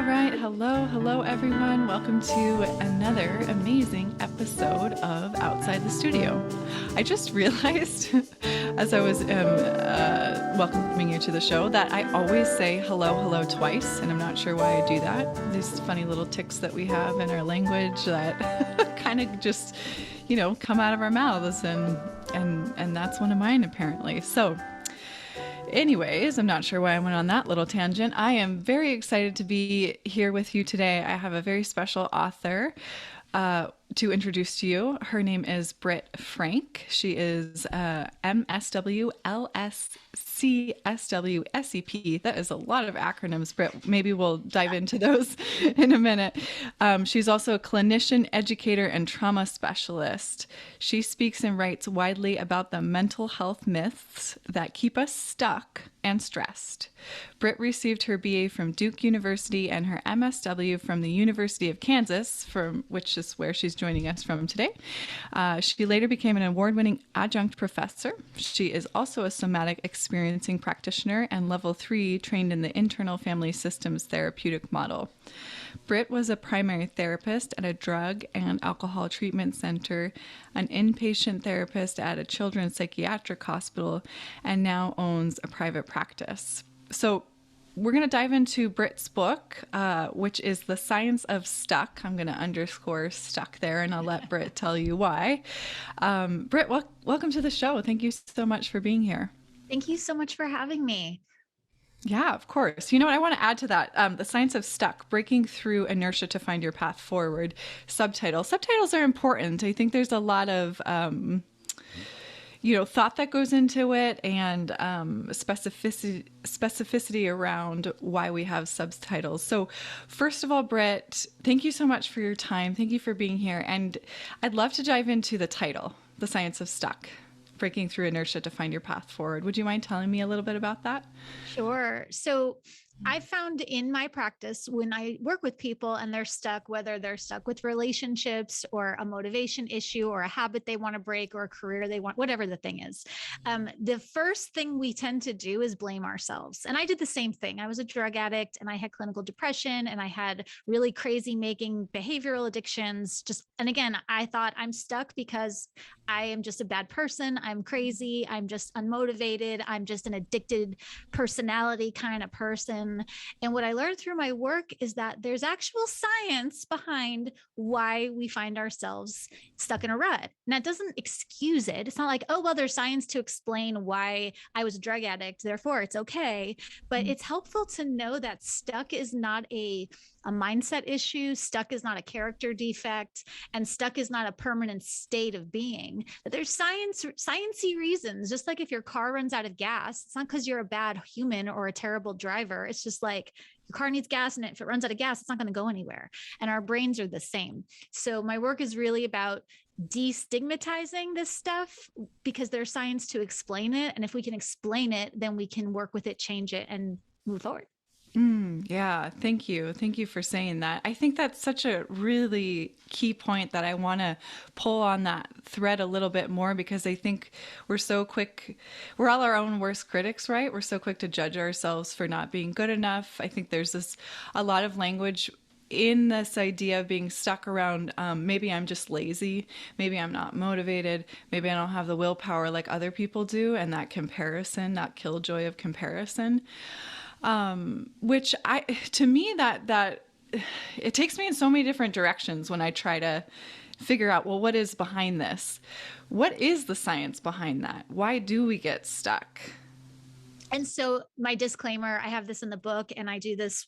All right. Hello, everyone. Welcome to another amazing episode of Outside the Studio. I just realized as I was welcoming you to the show that I always say hello twice, and I'm not sure why I do that. These funny little tics that we have in our language that kind of just, come out of our mouths, and that's one of mine apparently. So anyways, I'm not sure why I went on that little tangent. I am very excited to be here with you today. I have a very special author to introduce to you. Her name is Britt Frank. She is MSW, LSC, SW, SEP. That is a lot of acronyms, Britt. Maybe we'll dive into those in a minute. She's also a clinician, educator, and trauma specialist. She speaks and writes widely about the mental health myths that keep us stuck and stressed. Britt received her BA from Duke University and her MSW from the University of Kansas, which is where she's joining us from today. She later became an award-winning adjunct professor. She is also a somatic experiencing practitioner and level 3 trained in the internal family systems therapeutic model. Britt was a primary therapist at a drug and alcohol treatment center, an inpatient therapist at a children's psychiatric hospital, and now owns a private practice. So we're going to dive into Britt's book, which is The Science of Stuck. I'm going to underscore stuck there, and I'll let Britt tell you why. Britt, welcome to the show. Thank you so much for being here. Thank you so much for having me. Yeah, of course. You know what? I want to add to that. The Science of Stuck, Breaking Through Inertia to Find Your Path Forward subtitle. Subtitles are important. I think there's a lot of thought that goes into it, and specificity around why we have subtitles. So first of all, Britt, thank you so much for your time. Thank you for being here. And I'd love to dive into the title, The Science of Stuck, Breaking Through Inertia to Find Your Path Forward. Would you mind telling me a little bit about that? Sure. So I found in my practice, when I work with people and they're stuck, whether they're stuck with relationships or a motivation issue or a habit they want to break or a career they want, whatever the thing is, the first thing we tend to do is blame ourselves. And I did the same thing. I was a drug addict and I had clinical depression and I had really crazy making behavioral addictions. And again, I thought I'm stuck because I am just a bad person. I'm crazy. I'm just unmotivated. I'm just an addicted personality kind of person. And what I learned through my work is that there's actual science behind why we find ourselves stuck in a rut. And that doesn't excuse it. It's not like, oh, well, there's science to explain why I was a drug addict, therefore it's okay. But it's helpful to know that stuck is not a mindset issue. Stuck is not a character defect, and stuck is not a permanent state of being. But there's sciencey reasons. Just like if your car runs out of gas, it's not because you're a bad human or a terrible driver. It's just like your car needs gas, and if it runs out of gas, it's not going to go anywhere. And our brains are the same. So my work is really about destigmatizing this stuff because there's science to explain it. And if we can explain it, then we can work with it, change it, and move forward. Yeah, thank you. Thank you for saying that. I think that's such a really key point that I want to pull on that thread a little bit more, because I think we're so quick. We're all our own worst critics, right? We're so quick to judge ourselves for not being good enough. I think there's a lot of language in this idea of being stuck around, maybe I'm just lazy, maybe I'm not motivated, maybe I don't have the willpower like other people do, and that comparison, that killjoy of comparison. Which to me, that it takes me in so many different directions when I try to figure out, well, what is behind this? What is the science behind that? Why do we get stuck? And so my disclaimer, I have this in the book, and I do this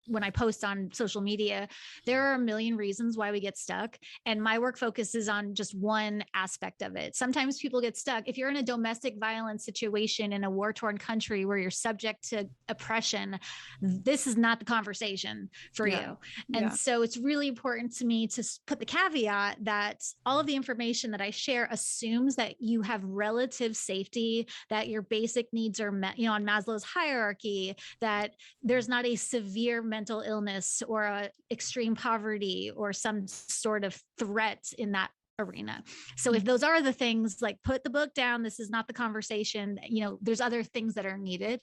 when I post on social media. There are a million reasons why we get stuck, and my work focuses on just one aspect of it. Sometimes people get stuck. If you're in a domestic violence situation in a war-torn country where you're subject to oppression, this is not the conversation for you. And so it's really important to me to put the caveat that all of the information that I share assumes that you have relative safety, that your basic needs are met, on Maslow's hierarchy, that there's not a severe mental illness or a extreme poverty or some sort of threat in that arena. So if those are the things, like, put the book down, this is not the conversation, there's other things that are needed.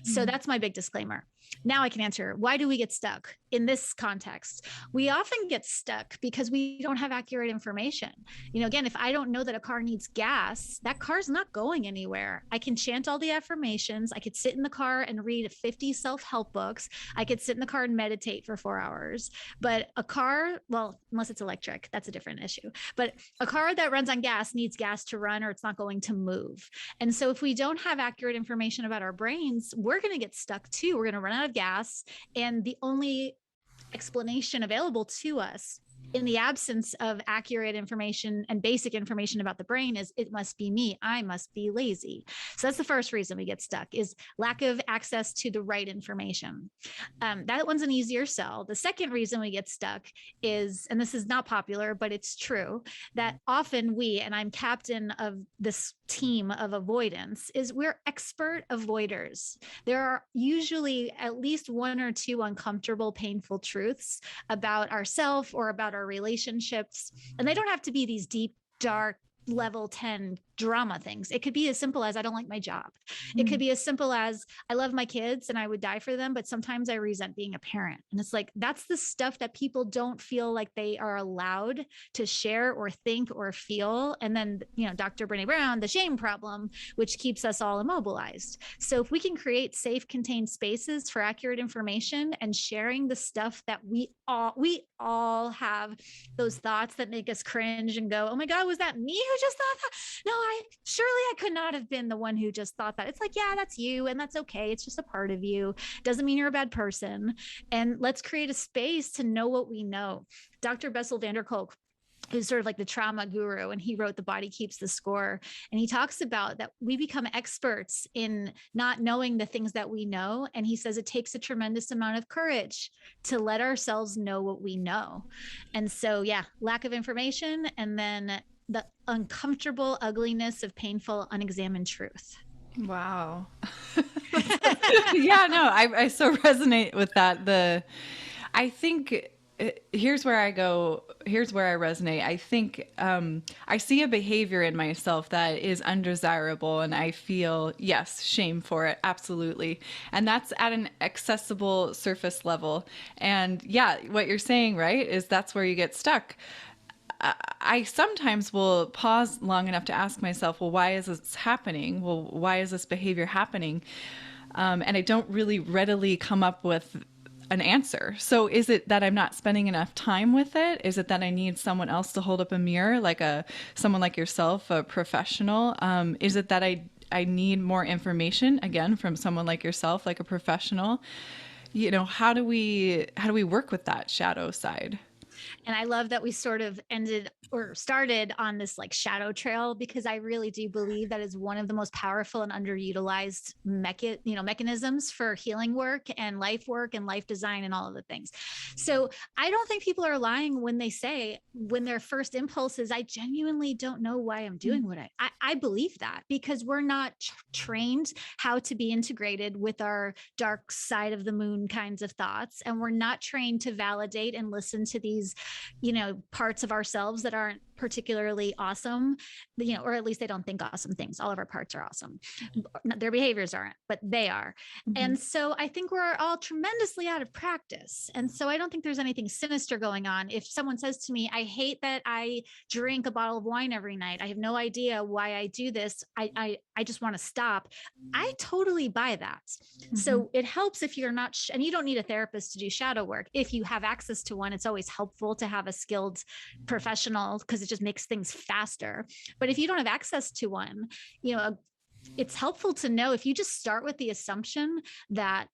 So that's my big disclaimer. now I can answer, why do we get stuck in this context? We often get stuck because we don't have accurate information. Again, if I don't know that a car needs gas, that car's not going anywhere. I can chant all the affirmations. I could sit in the car and read 50 self-help books. I could sit in the car and meditate for 4 hours. But a car, well, unless it's electric, that's a different issue. But a car that runs on gas needs gas to run, or it's not going to move. And so if we don't have accurate information about our brains, we're going to get stuck too. We're going to run out of gas. And the only explanation available to us in the absence of accurate information and basic information about the brain is, it must be me. I must be lazy. So that's the first reason we get stuck, is lack of access to the right information. That one's an easier sell. The second reason we get stuck is, and this is not popular, but it's true, that often we, and I'm captain of this team of avoidance, is we're expert avoiders. There are usually at least one or two uncomfortable, painful truths about ourselves or about our relationships. And they don't have to be these deep, dark, level 10 drama things. It could be as simple as, I don't like my job. It could be as simple as, I love my kids and I would die for them, but sometimes I resent being a parent. And it's like, that's the stuff that people don't feel like they are allowed to share or think or feel. And then, Dr. Brene Brown, the shame problem, which keeps us all immobilized. So if we can create safe, contained spaces for accurate information and sharing the stuff that we all have, those thoughts that make us cringe and go, oh my God, was that me who just thought that? No, surely I could not have been the one who just thought that. It's like, yeah, that's you. And that's okay. It's just a part of you. Doesn't mean you're a bad person. And let's create a space to know what we know. Dr. Bessel van der Kolk, who's sort of like the trauma guru, and he wrote The Body Keeps the Score. And he talks about that we become experts in not knowing the things that we know. And he says it takes a tremendous amount of courage to let ourselves know what we know. And so, yeah, lack of information, and then the uncomfortable ugliness of painful, unexamined truth. Wow. Yeah, no, I so resonate with that. I think here's where I resonate. I think I see a behavior in myself that is undesirable, and I feel, yes, shame for it. Absolutely. And that's at an accessible surface level. And yeah, what you're saying, right, is that's where you get stuck. I sometimes will pause long enough to ask myself, well, why is this happening? Well, why is this behavior happening? And I don't really readily come up with an answer. So is it that I'm not spending enough time with it? Is it that I need someone else to hold up a mirror, like someone like yourself, a professional? Is it that I need more information, again, from someone like yourself, like a professional? How do we work with that shadow side? And I love that we sort of started on this like shadow trail, because I really do believe that is one of the most powerful and underutilized mechanisms for healing work and life design and all of the things. So I don't think people are lying when they say, when their first impulse is, I genuinely don't know why I'm doing what I believe that, because we're not trained how to be integrated with our dark side of the moon kinds of thoughts. And we're not trained to validate and listen to these, parts of ourselves that aren't particularly awesome, or at least they don't think awesome things. All of our parts are awesome. Their behaviors aren't, but they are. Mm-hmm. And so I think we're all tremendously out of practice. And so I don't think there's anything sinister going on. If someone says to me, I hate that I drink a bottle of wine every night, I have no idea why I do this, I just want to stop, I totally buy that. Mm-hmm. So it helps if you're not, and you don't need a therapist to do shadow work. If you have access to one, it's always helpful to have a skilled professional, because it just makes things faster. But if you don't have access to one, it's helpful to know, if you just start with the assumption that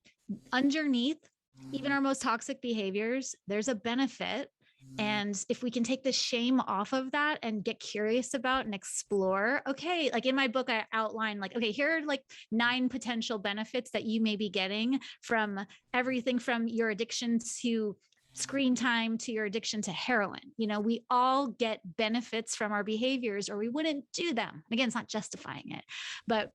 underneath even our most toxic behaviors, there's a benefit. And if we can take the shame off of that and get curious about and explore, okay, like in my book, I outline okay, here are 9 potential benefits that you may be getting from everything from your addiction to screen time to your addiction to heroin. We all get benefits from our behaviors, or we wouldn't do them. Again, it's not justifying it, but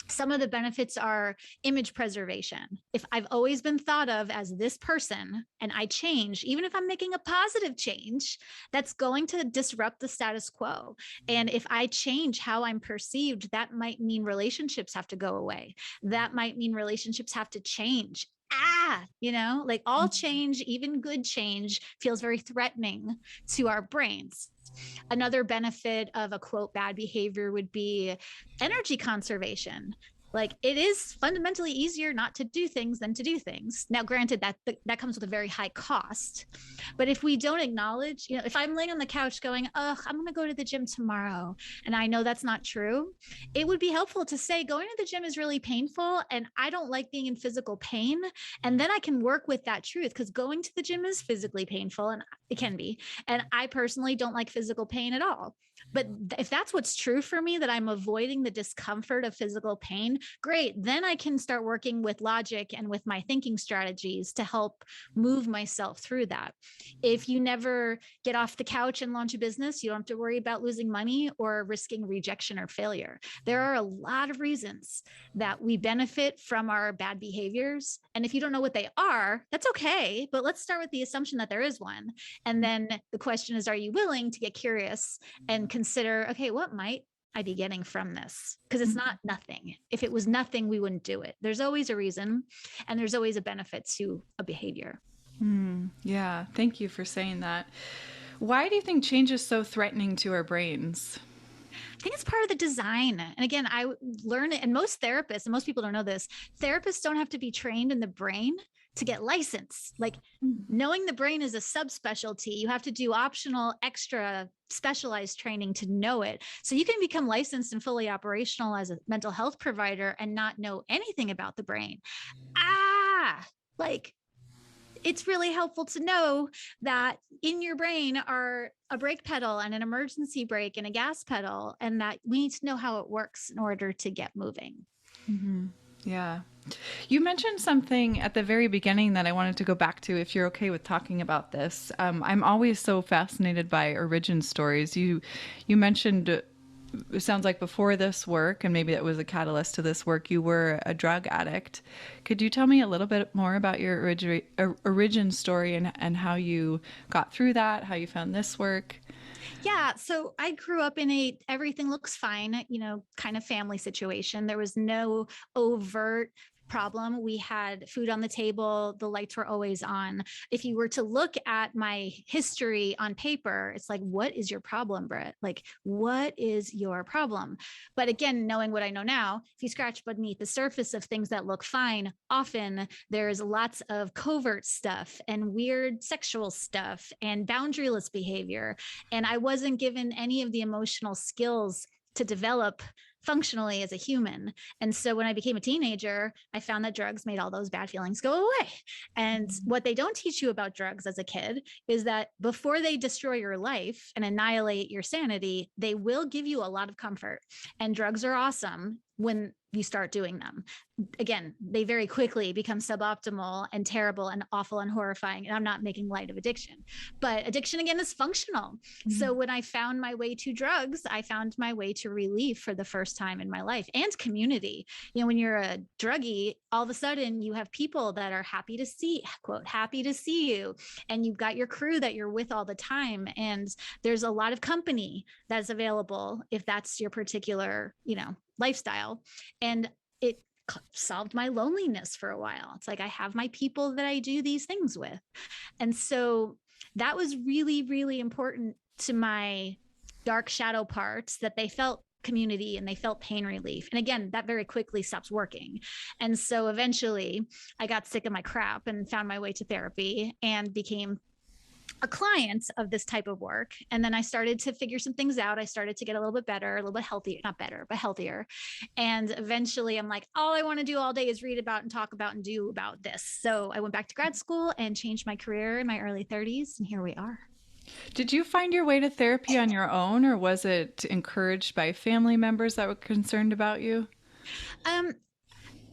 Some of the benefits are image preservation. If I've always been thought of as this person and I change, even if I'm making a positive change, that's going to disrupt the status quo. And if I change how I'm perceived, that might mean relationships have to go away. That might mean relationships have to change. Like all change, even good change, feels very threatening to our brains. Another benefit of a quote bad behavior would be energy conservation. Like it is fundamentally easier not to do things than to do things. Now, granted, that comes with a very high cost. But if we don't acknowledge, if I'm laying on the couch going, "Ugh, I'm going to go to the gym tomorrow," and I know that's not true, it would be helpful to say, going to the gym is really painful and I don't like being in physical pain. And then I can work with that truth, because going to the gym is physically painful, and it can be. And I personally don't like physical pain at all. But if that's what's true for me, that I'm avoiding the discomfort of physical pain, great. Then I can start working with logic and with my thinking strategies to help move myself through that. If you never get off the couch and launch a business, you don't have to worry about losing money or risking rejection or failure. There are a lot of reasons that we benefit from our bad behaviors. And if you don't know what they are, that's okay. But let's start with the assumption that there is one. And then the question is, are you willing to get curious and consider, okay, what might I be getting from this? Because it's not nothing. If it was nothing, we wouldn't do it. There's always a reason, and there's always a benefit to a behavior. Yeah, thank you for saying that. Why do you think change is so threatening to our brains? I think it's part of the design. And again, I learn it, and most therapists, and most people don't know this, therapists don't have to be trained in the brain to get licensed. Like knowing the brain is a subspecialty. You have to do optional, extra specialized training to know it. So you can become licensed and fully operational as a mental health provider and not know anything about the brain. Like it's really helpful to know that in your brain are a brake pedal and an emergency brake and a gas pedal, and that we need to know how it works in order to get moving. Yeah. You mentioned something at the very beginning that I wanted to go back to, if you're okay with talking about this. I'm always so fascinated by origin stories. You mentioned, it sounds like before this work, and maybe that was a catalyst to this work, you were a drug addict. Could you tell me a little bit more about your origin story and how you got through that, how you found this work? Yeah. So I grew up in a everything looks fine, kind of family situation. There was no overt problem. We had food on the table. The lights were always on. If you were to look at my history on paper, it's like, what is your problem, Britt? Like, what is your problem? But again, knowing what I know now, if you scratch beneath the surface of things that look fine, often there's lots of covert stuff and weird sexual stuff and boundaryless behavior. And I wasn't given any of the emotional skills to develop functionally as a human. And so when I became a teenager, I found that drugs made all those bad feelings go away. And what they don't teach you about drugs as a kid is that before they destroy your life and annihilate your sanity, they will give you a lot of comfort. And drugs are awesome when you start doing them. Again, they very quickly become suboptimal and terrible and awful and horrifying. And I'm not making light of addiction, but addiction again is functional. So when I found my way to drugs, I found my way to relief for the first time in my life, and community. When you're a druggie, all of a sudden you have people that are happy to see, quote, happy to see you. And you've got your crew that you're with all the time. And there's a lot of company that's available if that's your particular, lifestyle. And it solved my loneliness for a while. It's like I have my people that I do these things with. And so that was really, really important to my dark shadow parts, that they felt community and they felt pain relief. And again, that very quickly stops working. And so eventually I got sick of my crap and found my way to therapy and became a client of this type of work. And then I started to figure some things out. I started to get a little bit better, a little bit healthier, not better, but healthier. And eventually I'm like, all I want to do all day is read about and talk about and do about this. So I went back to grad school and changed my career in my early 30s. And here we are. Did you find your way to therapy on your own, or was it encouraged by family members that were concerned about you?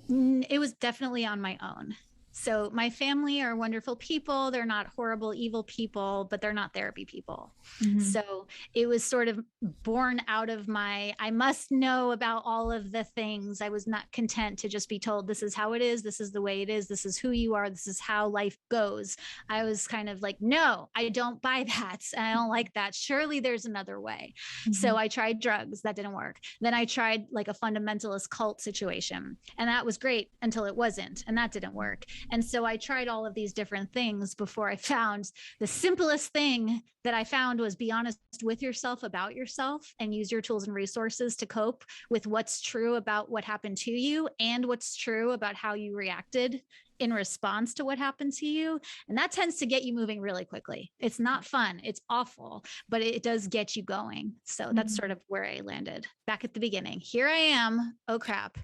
It was definitely on my own. So my family are wonderful people. They're not horrible, evil people, but they're not therapy people. Mm-hmm. So it was sort of born out of I must know about all of the things. I was not content to just be told, this is how it is. This is the way it is. This is who you are. This is how life goes. I was kind of like, no, I don't buy that. I don't like that. Surely there's another way. Mm-hmm. So I tried drugs. That didn't work. Then I tried like a fundamentalist cult situation, and that was great until it wasn't. And that didn't work. And so I tried all of these different things before I found the simplest thing that I found was be honest with yourself about yourself and use your tools and resources to cope with what's true about what happened to you and what's true about how you reacted in response to what happened to you. And that tends to get you moving really quickly. It's not fun. It's awful, but it does get you going. So that's sort of where I landed back at the beginning. Here I am. Oh crap.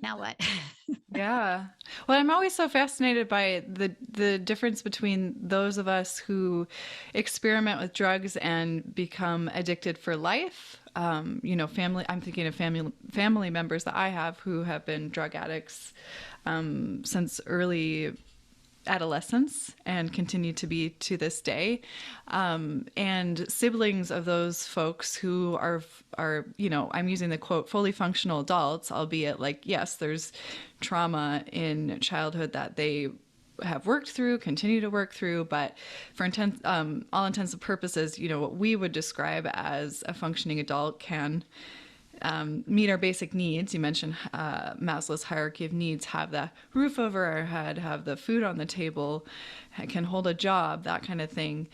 Now what? Yeah. Well, I'm always so fascinated by the difference between those of us who experiment with drugs and become addicted for life. Family. I'm thinking of family members that I have who have been drug addicts since early adolescence and continue to be to this day, and siblings of those folks who are I'm using the quote fully functional adults, albeit like, yes, there's trauma in childhood that they have worked through, continue to work through, but for all intents and purposes, what we would describe as a functioning adult can meet our basic needs. You mentioned Maslow's hierarchy of needs, have the roof over our head, have the food on the table, can hold a job, that kind of thing.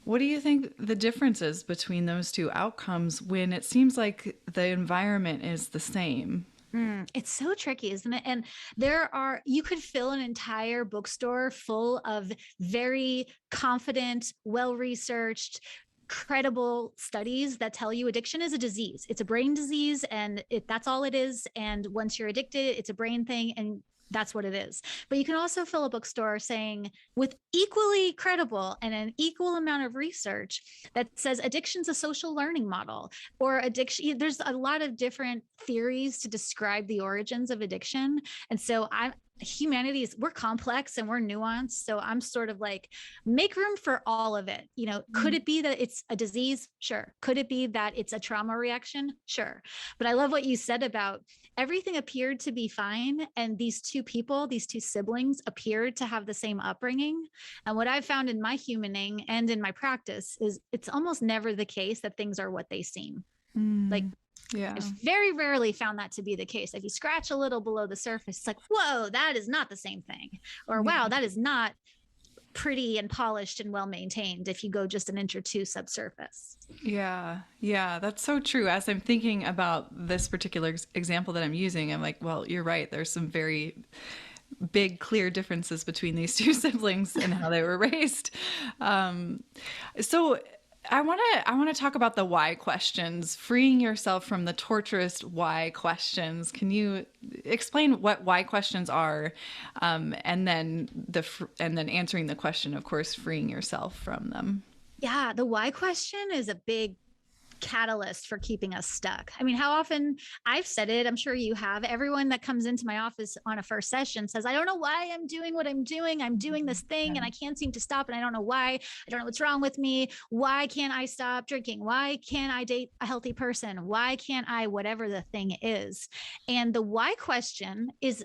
What do you think the difference is between those two outcomes when it seems like the environment is the same? It's so tricky, isn't it? And you could fill an entire bookstore full of very confident, well-researched, credible studies that tell you addiction is a disease. It's a brain disease, and that's all it is. And once you're addicted, it's a brain thing, and that's what it is. But you can also fill a bookstore saying, with equally credible and an equal amount of research, that says addiction's a social learning model, or addiction. There's a lot of different theories to describe the origins of addiction. And so we're complex and we're nuanced. So I'm sort of like, make room for all of it. Could it be that it's a disease? Sure. Could it be that it's a trauma reaction? Sure. But I love what you said about everything appeared to be fine. And these two siblings appeared to have the same upbringing. And what I've found in my humaning and in my practice is it's almost never the case that things are what they seem. Like, yeah, I've very rarely found that to be the case. If you scratch a little below the surface, it's like, whoa, that is not the same thing. Or wow, that is not pretty and polished and well maintained if you go just an inch or two subsurface. Yeah, that's so true. As I'm thinking about this particular example that I'm using, I'm like, well, you're right. There's some very big, clear differences between these two siblings and how they were raised. So I want to talk about the why questions, freeing yourself from the torturous why questions. Can you explain what why questions are, and then answering the question, of course, freeing yourself from them? Yeah, the why question is a big catalyst for keeping us stuck. I mean, how often I've said it, I'm sure you have. Everyone that comes into my office on a first session says, I don't know why I'm doing what I'm doing. I'm doing this thing and I can't seem to stop. And I don't know why. I don't know what's wrong with me. Why can't I stop drinking? Why can't I date a healthy person? Why can't I, whatever the thing is? And the why question is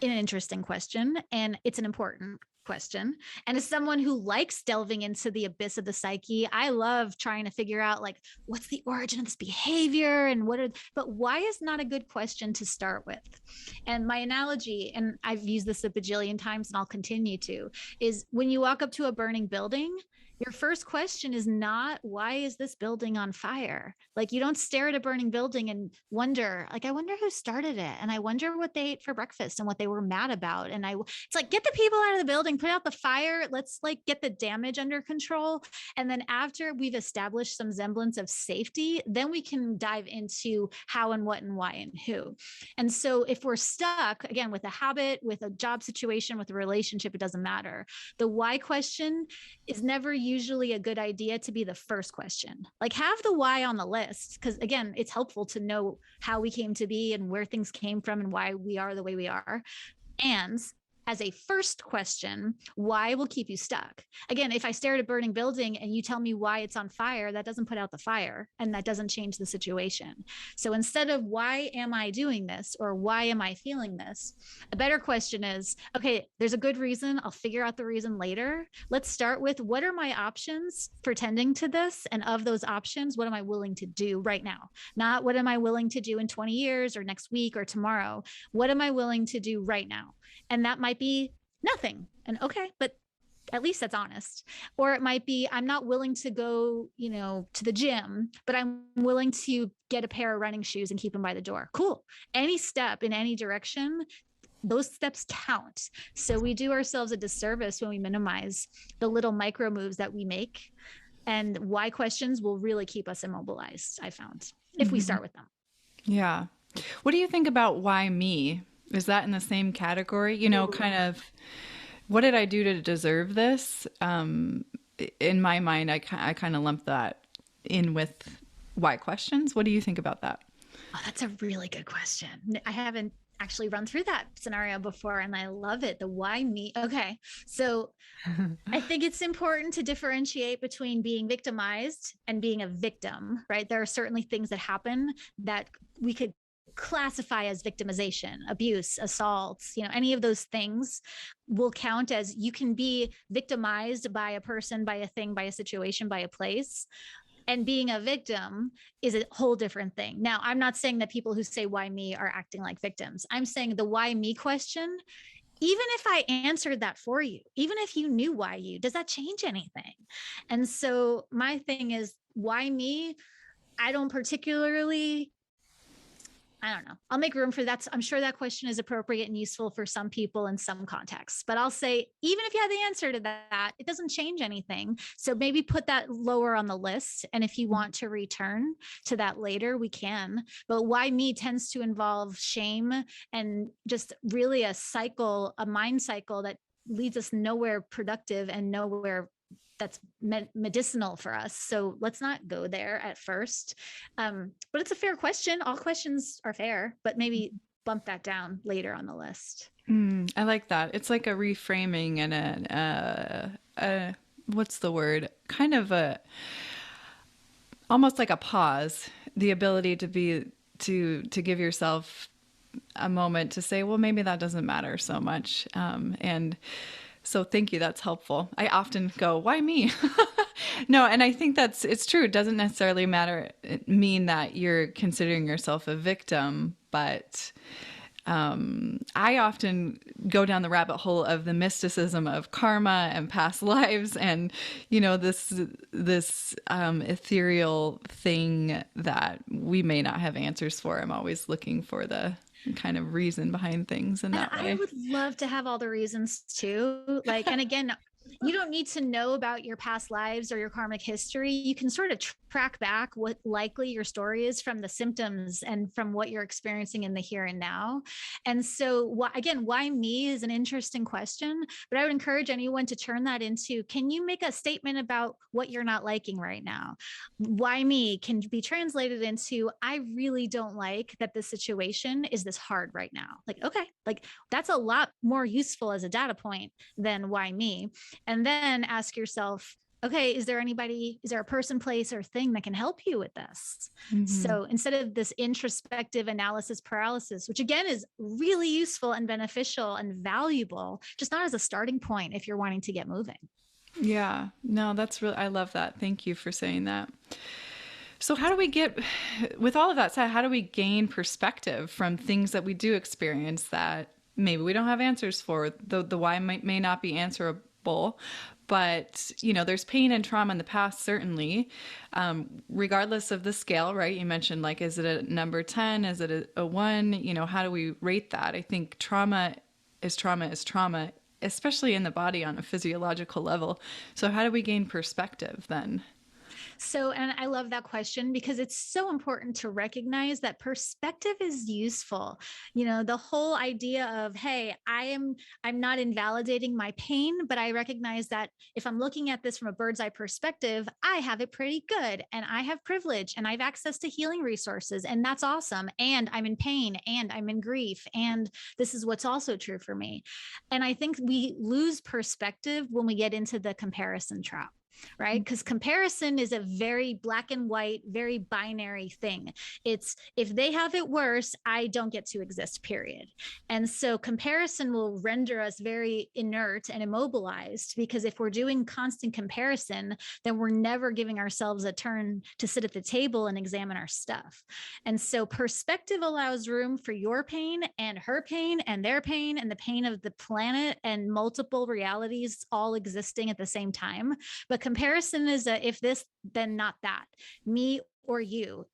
an interesting question, and it's an important question. And as someone who likes delving into the abyss of the psyche, I love trying to figure out, like, what's the origin of this behavior and but why is not a good question to start with? And my analogy, and I've used this a bajillion times and I'll continue to, is when you walk up to a burning building, your first question is not, why is this building on fire? Like, you don't stare at a burning building and wonder, like, I wonder who started it. And I wonder what they ate for breakfast and what they were mad about. And it's like, get the people out of the building, put out the fire. Let's like get the damage under control. And then after we've established some semblance of safety, then we can dive into how and what and why and who. And so if we're stuck, again, with a habit, with a job situation, with a relationship, it doesn't matter. The why question is never usually a good idea to be the first question. Like, have the why on the list, because again, it's helpful to know how we came to be and where things came from and why we are the way we are. And as a first question, why will keep you stuck. Again, if I stare at a burning building and you tell me why it's on fire, that doesn't put out the fire and that doesn't change the situation. So instead of why am I doing this or why am I feeling this, a better question is, okay, there's a good reason. I'll figure out the reason later. Let's start with what are my options for tending to this? And of those options, what am I willing to do right now? Not what am I willing to do in 20 years or next week or tomorrow? What am I willing to do right now? And that might be nothing. And okay, but at least that's honest. Or it might be, I'm not willing to go, to the gym, but I'm willing to get a pair of running shoes and keep them by the door. Cool. Any step in any direction, those steps count. So we do ourselves a disservice when we minimize the little micro moves that we make. And why questions will really keep us immobilized, I found, if we start with them. Yeah. What do you think about why me? Is that in the same category? Kind of, what did I do to deserve this? In my mind, I kind of lump that in with why questions. What do you think about that? Oh, that's a really good question. I haven't actually run through that scenario before, and I love it. The why me. Okay. So I think it's important to differentiate between being victimized and being a victim, right? There are certainly things that happen that we could classify as victimization, abuse, assaults, any of those things will count as you can be victimized by a person, by a thing, by a situation, by a place. And being a victim is a whole different thing. Now, I'm not saying that people who say why me are acting like victims. I'm saying the why me question, even if I answered that for you, even if you knew why you, does that change anything? And so my thing is, why me? I don't particularly, I don't know. I'll make room for that. I'm sure that question is appropriate and useful for some people in some contexts, but I'll say, even if you have the answer to that, it doesn't change anything. So maybe put that lower on the list. And if you want to return to that later, we can. But why me tends to involve shame and just really a cycle, a mind cycle that leads us nowhere productive and nowhere that's medicinal for us. So let's not go there at first. But it's a fair question. All questions are fair, but maybe bump that down later on the list. I like that. It's like a reframing and what's the word? Kind of almost like a pause, the ability to give yourself a moment to say, well, maybe that doesn't matter so much. So thank you. That's helpful. I often go, why me? No. And I think it's true. It doesn't necessarily mean that you're considering yourself a victim, but I often go down the rabbit hole of the mysticism of karma and past lives and, this ethereal thing that we may not have answers for. I'm always looking for the kind of reason behind things in that way. I would love to have all the reasons too. And again, you don't need to know about your past lives or your karmic history. You can sort of track back what likely your story is from the symptoms and from what you're experiencing in the here and now. And so why me is an interesting question, but I would encourage anyone to turn that into, can you make a statement about what you're not liking right now? Why me can be translated into, I really don't like that this situation is this hard right now. Okay, that's a lot more useful as a data point than why me. And then ask yourself, okay, is there a person, place, or thing that can help you with this? Mm-hmm. So instead of this introspective analysis paralysis, which again is really useful and beneficial and valuable, just not as a starting point if you're wanting to get moving. Yeah, no, I love that. Thank you for saying that. So how do we with all of that said, how do we gain perspective from things that we do experience that maybe we don't have answers for? The why may not be answerable, but there's pain and trauma in the past, certainly, regardless of the scale, right? You mentioned, is it a number 10? Is it a 1? How do we rate that? I think trauma is trauma, especially in the body on a physiological level. So how do we gain perspective then? So, and I love that question because it's so important to recognize that perspective is useful. The whole idea of, hey, I'm not invalidating my pain, but I recognize that if I'm looking at this from a bird's eye perspective, I have it pretty good and I have privilege and I have access to healing resources and that's awesome. And I'm in pain and I'm in grief. And this is what's also true for me. And I think we lose perspective when we get into the comparison trap, right? Because comparison is a very black and white, very binary thing. It's if they have it worse, I don't get to exist, period. And so comparison will render us very inert and immobilized because if we're doing constant comparison, then we're never giving ourselves a turn to sit at the table and examine our stuff. And so perspective allows room for your pain and her pain and their pain and the pain of the planet and multiple realities all existing at the same time. But comparison is a if this, then not that, me or you,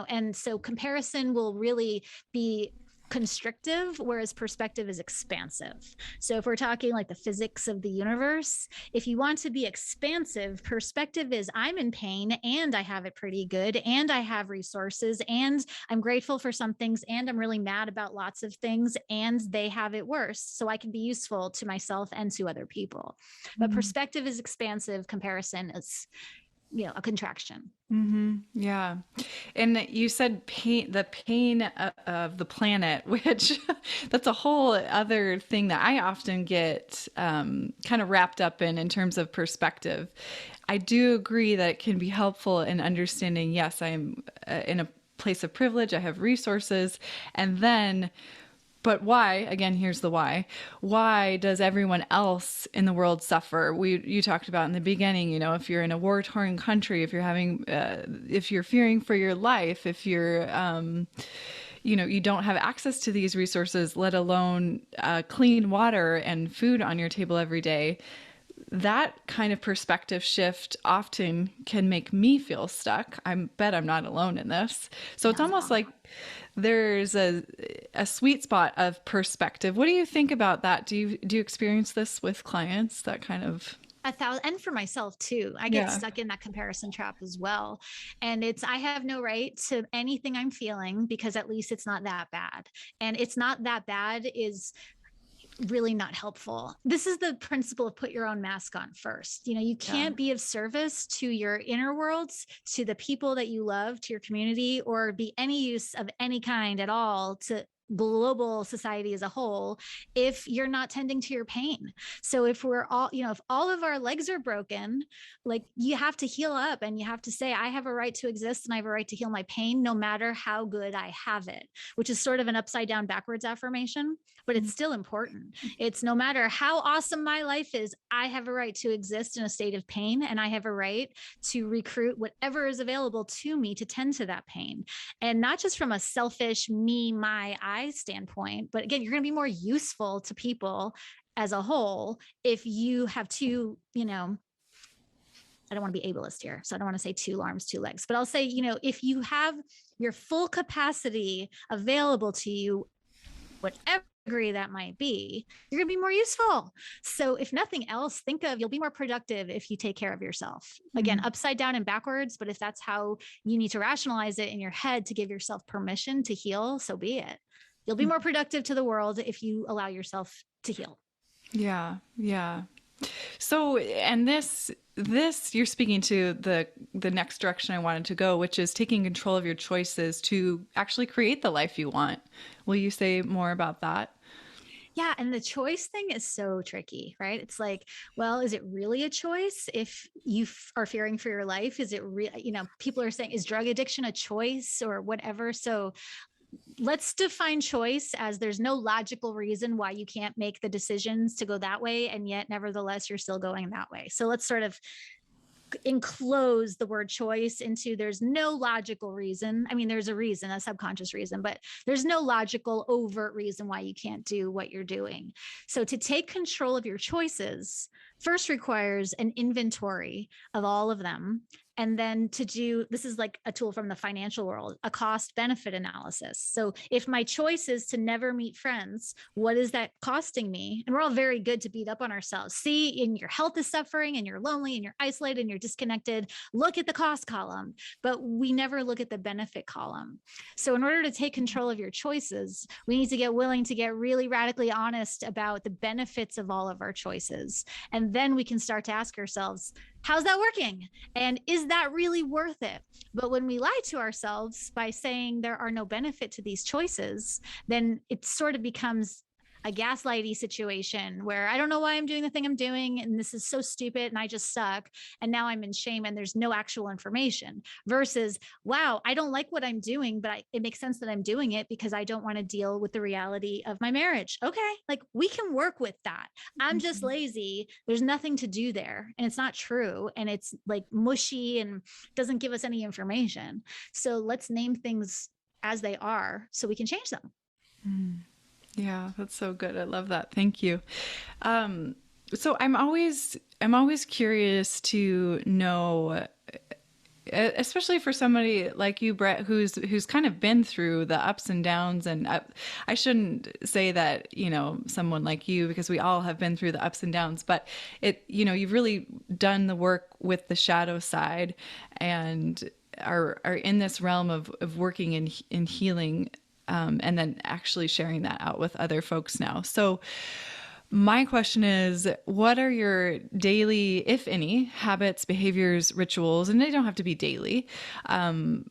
and so comparison will really be constrictive, whereas perspective is expansive. So if we're talking like the physics of the universe, if you want to be expansive, perspective is I'm in pain and I have it pretty good and I have resources and I'm grateful for some things and I'm really mad about lots of things and they have it worse. So I can be useful to myself and to other people. But perspective is expansive, comparison is a contraction. Yeah. And you said pain, the pain of the planet, which that's a whole other thing that I often get kind of wrapped up in terms of perspective. I do agree that it can be helpful in understanding, yes, I'm in a place of privilege, I have resources, and then but why, again, here's the why does everyone else in the world suffer? You talked about in the beginning, if you're in a war-torn country, if you're having, if you're fearing for your life, if you're, you don't have access to these resources, let alone clean water and food on your table every day, that kind of perspective shift often can make me feel stuck. I bet I'm not alone in this. So it's almost like there's a sweet spot of perspective. What do you think about that? Do you experience this with clients, that kind of... And for myself too, I get stuck in that comparison trap as well. And I have no right to anything I'm feeling because at least it's not that bad. And it's not that bad is really not helpful. This is the principle of put your own mask on first. You can't be of service to your inner worlds, to the people that you love, to your community, or be any use of any kind at all to global society as a whole if you're not tending to your pain. So if we're all, if all of our legs are broken, like you have to heal up and you have to say, I have a right to exist and I have a right to heal my pain no matter how good I have it, which is sort of an upside down backwards affirmation, but it's still important. It's no matter how awesome my life is, I have a right to exist in a state of pain and I have a right to recruit whatever is available to me to tend to that pain. And not just from a selfish me, my, I standpoint, but again, you're going to be more useful to people as a whole if you have two, I don't want to be ableist here, so I don't want to say two arms, two legs, but I'll say, if you have your full capacity available to you, whatever degree that might be, you're going to be more useful. So if nothing else, you'll be more productive if you take care of yourself. Again, upside down and backwards, but if that's how you need to rationalize it in your head to give yourself permission to heal, so be it. You'll be more productive to the world if you allow yourself to heal. Yeah. Yeah. So, and this you're speaking to the next direction I wanted to go, which is taking control of your choices to actually create the life you want. Will you say more about that? Yeah. And the choice thing is so tricky, right? It's like, well, is it really a choice if you are fearing for your life? Is it real? People are saying, is drug addiction a choice or whatever? So let's define choice as there's no logical reason why you can't make the decisions to go that way. And yet, nevertheless, you're still going that way. So let's sort of enclose the word choice into there's no logical reason. I mean, there's a reason, a subconscious reason, but there's no logical overt reason why you can't do what you're doing. So to take control of your choices, first requires an inventory of all of them. And then to do, this is like a tool from the financial world, a cost benefit analysis. So if my choice is to never meet friends, what is that costing me? And we're all very good to beat up on ourselves. See, and your health is suffering and you're lonely and you're isolated and you're disconnected. Look at the cost column, but we never look at the benefit column. So in order to take control of your choices, we need to get willing to get really radically honest about the benefits of all of our choices. And then we can start to ask ourselves, how's that working? And is that really worth it? But when we lie to ourselves by saying there are no benefit to these choices, then it sort of becomes a gaslighty situation where I don't know why I'm doing the thing I'm doing. And this is so stupid and I just suck. And now I'm in shame and there's no actual information versus, wow, I don't like what I'm doing, but it makes sense that I'm doing it because I don't want to deal with the reality of my marriage. Okay. Like we can work with that. I'm just lazy. There's nothing to do there. And it's not true. And it's like mushy and doesn't give us any information. So let's name things as they are so we can change them. Yeah, that's so good. I love that. Thank you. So I'm always curious to know, especially for somebody like you, Britt, who's kind of been through the ups and downs. And I shouldn't say that, someone like you, because we all have been through the ups and downs, but you've really done the work with the shadow side and are in this realm of working in healing. And then actually sharing that out with other folks now. So my question is, what are your daily, if any, habits, behaviors, rituals, and they don't have to be daily,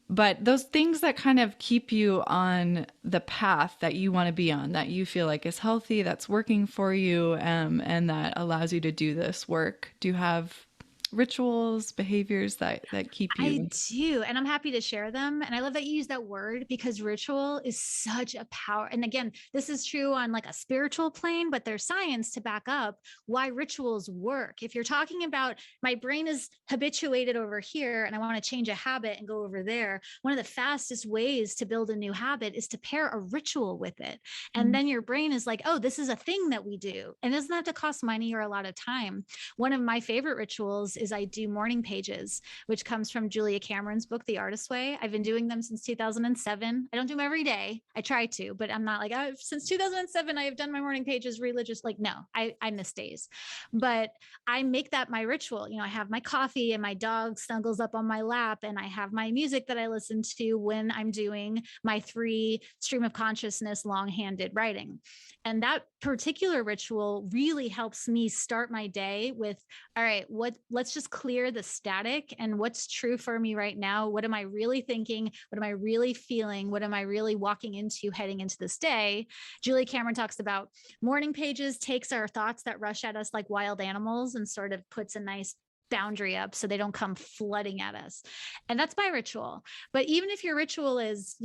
but those things that kind of keep you on the path that you want to be on, that you feel like is healthy, that's working for you, and that allows you to do this work? Do you have rituals, behaviors that keep you? I do. And I'm happy to share them. And I love that you use that word because ritual is such a power. And again, this is true on like a spiritual plane, but there's science to back up why rituals work. If you're talking about my brain is habituated over here and I want to change a habit and go over there, one of the fastest ways to build a new habit is to pair a ritual with it. And then your brain is like, oh, this is a thing that we do. And it doesn't have to cost money or a lot of time. One of my favorite rituals is I do morning pages, which comes from Julia Cameron's book, The Artist's Way. I've been doing them since 2007. I don't do them every day. I try to, but I'm not like, since 2007, I have done my morning pages religious. Like, no, I miss days, but I make that my ritual. I have my coffee and my dog snuggles up on my lap and I have my music that I listen to when I'm doing my 3 stream of consciousness long-handed writing. And that particular ritual really helps me start my day with, all right, let's just clear the static and what's true for me right now. What am I really thinking? What am I really feeling? What am I really walking into heading into this day? Julia Cameron talks about morning pages takes our thoughts that rush at us like wild animals and sort of puts a nice boundary up so they don't come flooding at us. And that's my ritual. But even if your ritual is,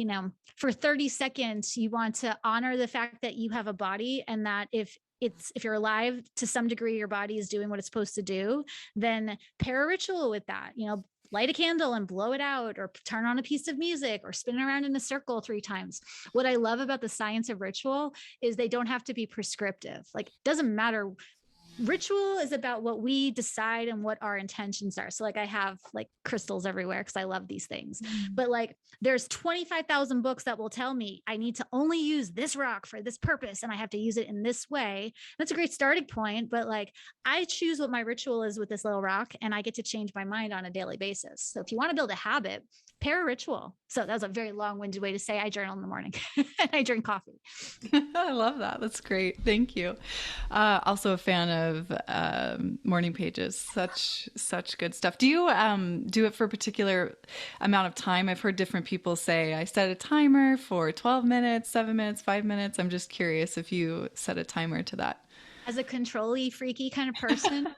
for 30 seconds, you want to honor the fact that you have a body and that if you're alive to some degree, your body is doing what it's supposed to do, then pair a ritual with that, light a candle and blow it out or turn on a piece of music or spin around in a circle 3 times. What I love about the science of ritual is they don't have to be prescriptive. Like, it doesn't matter. Ritual is about what we decide and what our intentions are. So like I have like crystals everywhere because I love these things, but like there's 25,000 books that will tell me I need to only use this rock for this purpose and I have to use it in this way. That's a great starting point, but like I choose what my ritual is with this little rock and I get to change my mind on a daily basis. So if you want to build a habit, pair a ritual. So that was a very long-winded way to say I journal in the morning and I drink coffee. I love that. That's great. Thank you. Also a fan of morning pages. Such good stuff. Do you do it for a particular amount of time? I've heard different people say I set a timer for 12 minutes, 7 minutes, 5 minutes. I'm just curious if you set a timer to that. As a control-y, freaky kind of person,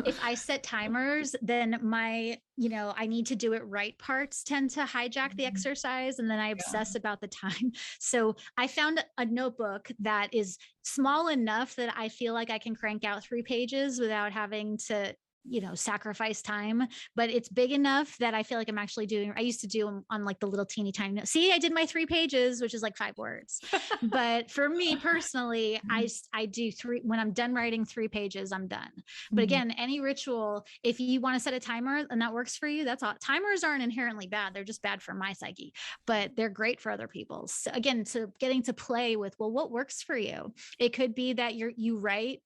if I set timers, then I need to do it right parts tend to hijack the exercise. And then I obsess about the time. So I found a notebook that is small enough that I feel like I can crank out 3 pages without having to sacrifice time, but it's big enough that I feel like I'm actually doing, I used to do them on like the little teeny tiny notes. See, I did my 3 pages, which is like 5 words. But for me personally, I do 3, when I'm done writing 3 pages, I'm done. But again, any ritual, if you want to set a timer and that works for you, that's all. Timers aren't inherently bad. They're just bad for my psyche, but they're great for other people's. So again, so getting to play with, well, what works for you? It could be that you write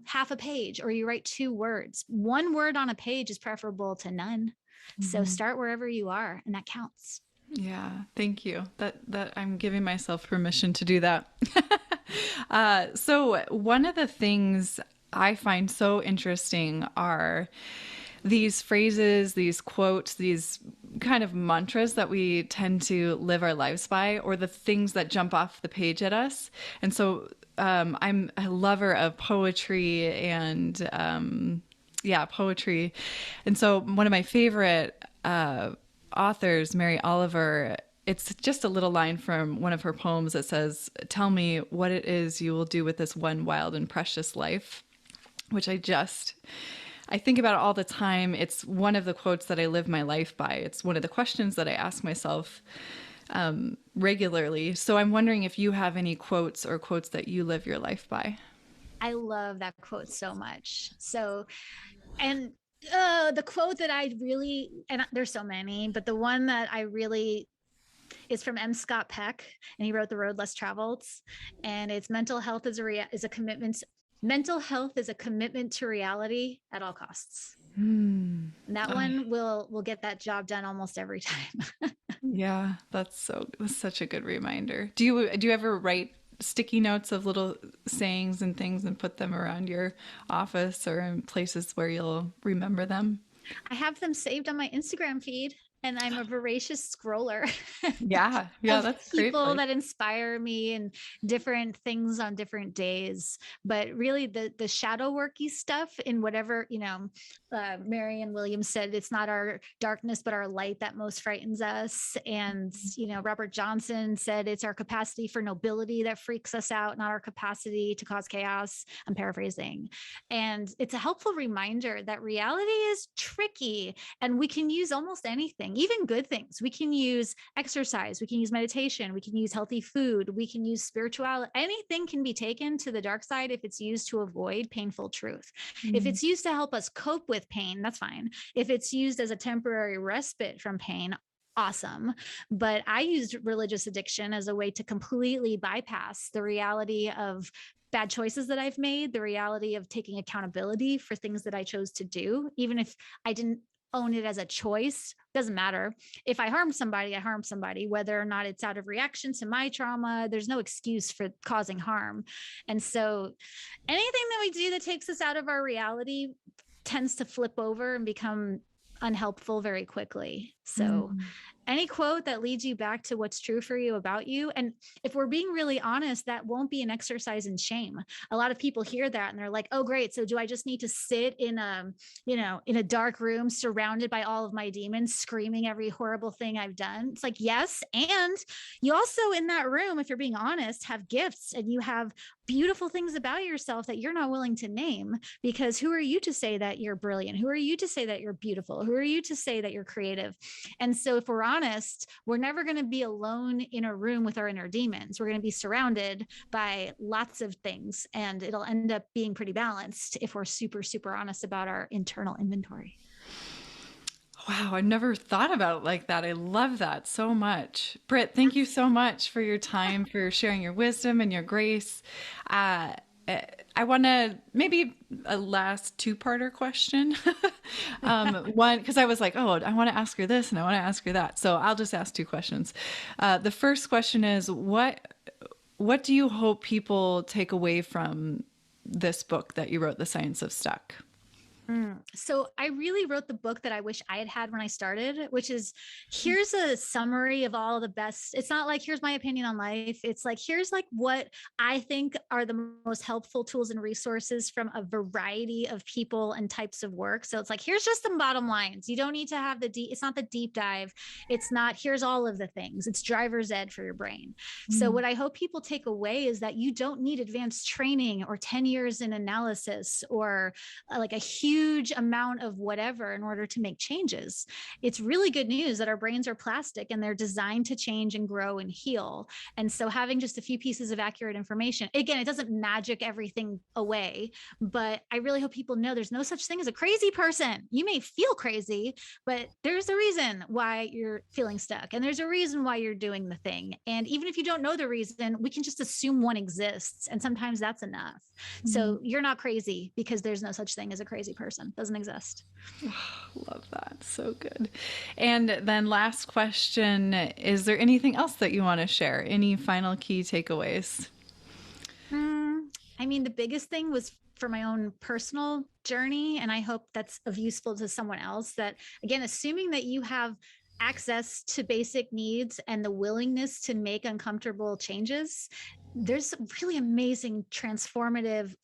half a page, or you write 2 words. 1 word on a page is preferable to none. So start wherever you are, and that counts. Yeah, thank you. That I'm giving myself permission to do that. So one of the things I find so interesting are these phrases, these quotes, these kind of mantras that we tend to live our lives by, or the things that jump off the page at us. And so I'm a lover of poetry and poetry. And so one of my favorite authors, Mary Oliver, it's just a little line from one of her poems that says, "Tell me what it is you will do with this one wild and precious life," which I think about it all the time. It's one of the quotes that I live my life by. It's one of the questions that I ask myself regularly. So I'm wondering if you have any quotes or quotes that you live your life by. I love that quote so much. So, and the quote that I really, and there's so many, but the one that I really is from M. Scott Peck, and he wrote The Road Less Traveled, and it's mental health is a commitment. Mental health is a commitment to reality at all costs. And that one will get that job done almost every time. Yeah, that's such a good reminder. Do you ever write sticky notes of little sayings and things and put them around your office or in places where you'll remember them? I have them saved on my Instagram feed, and I'm a voracious scroller. Yeah, that's great. People that inspire me and different things on different days. But really, the shadow worky stuff in whatever, Marianne Williams said, it's not our darkness, but our light that most frightens us. And, Robert Johnson said it's our capacity for nobility that freaks us out, not our capacity to cause chaos. I'm paraphrasing. And it's a helpful reminder that reality is tricky, and we can use almost anything, even good things. We can use exercise, we can use meditation, we can use healthy food, we can use spirituality. Anything can be taken to the dark side if it's used to avoid painful truth. If it's used to help us cope with pain, that's fine. If it's used as a temporary respite from pain, awesome. But I used religious addiction as a way to completely bypass the reality of bad choices that I've made, the reality of taking accountability for things that I chose to do, even if I didn't own it as a choice. Doesn't matter. If I harmed somebody, I harmed somebody, whether or not it's out of reaction to my trauma. There's no excuse for causing harm. And so anything that we do that takes us out of our reality tends to flip over and become unhelpful very quickly. So any quote that leads you back to what's true for you about you. And if we're being really honest, that won't be an exercise in shame. A lot of people hear that and they're like, oh, great. So do I just need to sit in a dark room surrounded by all of my demons, screaming every horrible thing I've done? It's like, yes. And you also in that room, if you're being honest, have gifts, and you have beautiful things about yourself that you're not willing to name, because who are you to say that you're brilliant? Who are you to say that you're beautiful? Who are you to say that you're creative? And so if we're honest, we're never going to be alone in a room with our inner demons. We're going to be surrounded by lots of things, and it'll end up being pretty balanced if we're super, super honest about our internal inventory. Wow, I never thought about it like that. I love that so much. Britt, thank you so much for your time, for sharing your wisdom and your grace. I want to maybe a last 2-parter question. One, because I was like, oh, I want to ask her this and I want to ask her that. So I'll just ask 2 questions. The first question is, what do you hope people take away from this book that you wrote, The Science of Stuck? So I really wrote the book that I wish I had had when I started, which is, here's a summary of all the best. It's not like, here's my opinion on life. It's like, here's like what I think are the most helpful tools and resources from a variety of people and types of work. So it's like, here's just some bottom lines. You don't need to have it's not the deep dive. It's not, here's all of the things. It's driver's ed for your brain. So what I hope people take away is that you don't need advanced training or 10 years in analysis or like a huge huge amount of whatever in order to make changes. It's really good news that our brains are plastic and they're designed to change and grow and heal. And so having just a few pieces of accurate information, again, it doesn't magic everything away, but I really hope people know there's no such thing as a crazy person. You may feel crazy, but there's a reason why you're feeling stuck, and there's a reason why you're doing the thing. And even if you don't know the reason, we can just assume one exists, and sometimes that's enough. So you're not crazy because there's no such thing as a crazy person. Doesn't exist. Love that. So good. And then last question, is there anything else that you want to share? Any final key takeaways? I mean, the biggest thing was for my own personal journey, and I hope that's of useful to someone else, that again, assuming that you have access to basic needs and the willingness to make uncomfortable changes, there's a really amazing, transformative,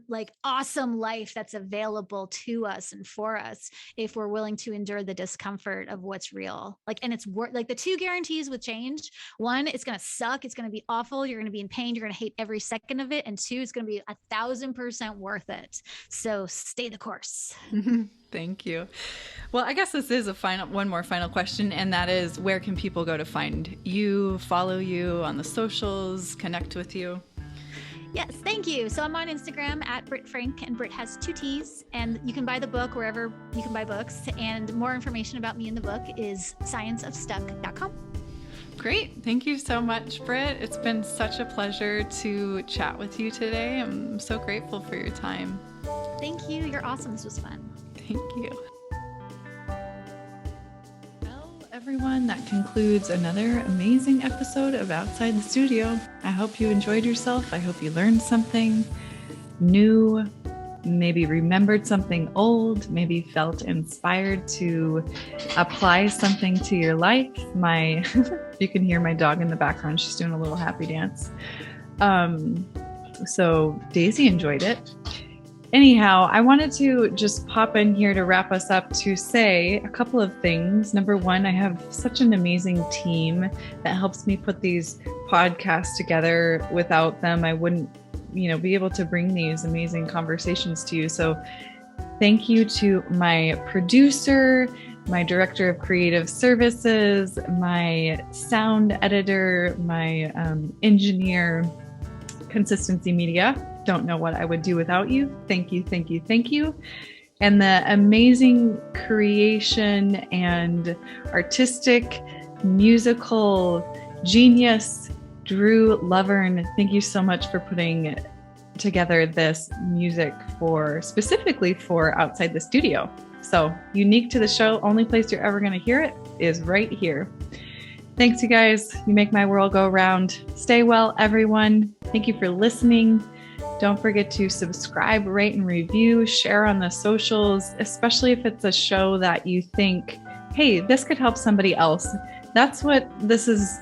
like awesome life that's available to us and for us if we're willing to endure the discomfort of what's real. Like, and it's like the two guarantees with change: one, it's going to suck. It's going to be awful. You're going to be in pain. You're going to hate every second of it. And two, it's going to be 1,000% worth it. So stay the course. Thank you. Well, I guess this is one more final question, and that is, where can people go to find you, follow you on the socials, connect with you? Yes, thank you. So I'm on Instagram at Britt Frank, and Britt has 2 T's, and you can buy the book wherever you can buy books. And more information about me in the book is scienceofstuck.com. Great. Thank you so much, Britt. It's been such a pleasure to chat with you today. I'm so grateful for your time. Thank you. You're awesome. This was fun. Thank you. Everyone, that concludes another amazing episode of Outside the Studio. I hope you enjoyed yourself. I hope you learned something new, maybe remembered something old, maybe felt inspired to apply something to your life. You can hear my dog in the background. She's doing a little happy dance. So Daisy enjoyed it. Anyhow, I wanted to just pop in here to wrap us up to say a couple of things. Number one, I have such an amazing team that helps me put these podcasts together. Without them, I wouldn't, be able to bring these amazing conversations to you. So thank you to my producer, my director of creative services, my sound editor, my engineer, Consistency Media. Don't know what I would do without you. Thank you, thank you, thank you. And the amazing creation and artistic musical genius, Drew Lovern. Thank you so much for putting together this music specifically for Outside the Studio. So unique to the show, only place you're ever going to hear it is right here. Thanks, you guys. You make my world go round. Stay well, everyone. Thank you for listening. Don't forget to subscribe, rate, and review, share on the socials, especially if it's a show that you think, hey, this could help somebody else. That's what this is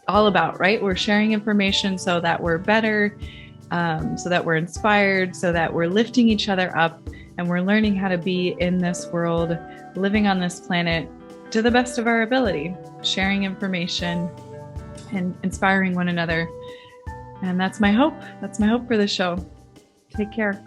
all about, right? We're sharing information so that we're better, so that we're inspired, so that we're lifting each other up, and we're learning how to be in this world, living on this planet to the best of our ability, sharing information and inspiring one another. And that's my hope. That's my hope for the show. Take care.